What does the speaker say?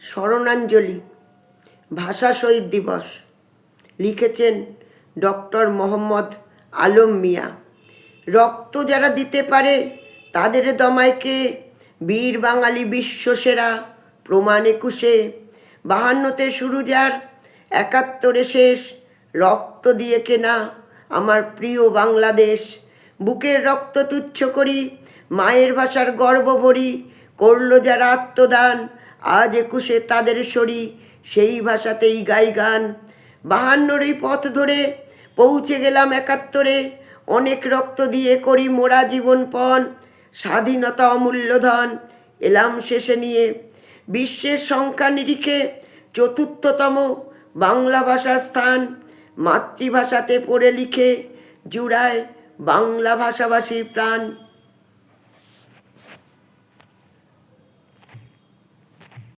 স্মরণাঞ্জলি ভাষা শহীদ দিবস লিখেছেন ডক্টর মোহাম্মদ আলম মিয়া। রক্ত যারা দিতে পারে তাদের দমায় কে, বীর বাঙালি বিশ্বসেরা প্রমাণ 21-এ, 52-তে শুরু যার, 71-এ শেষ, রক্ত দিয়ে কেনা আমার প্রিয় বাংলাদেশ। বুকের রক্ত তুচ্ছ করি, মায়ের ভাষার গর্ব ভরি, করলো যারা আত্মদান, আজ 21-এ তাদের সরি, সেই ভাষাতেই গাই গান। 52-র পথ ধরে পৌঁছে গেলাম 71-এ, অনেক রক্ত দিয়ে করি মোরা জীবনপণ, স্বাধীনতা অমূল্য ধন এলাম শেষে নিয়ে। বিশ্বের সংখ্যা নিরিখে 4র্থতম বাংলা ভাষার স্থান, মাতৃভাষাতে পড়ে লিখে জুড়ায় বাংলা ভাষাভাষীর প্রাণ।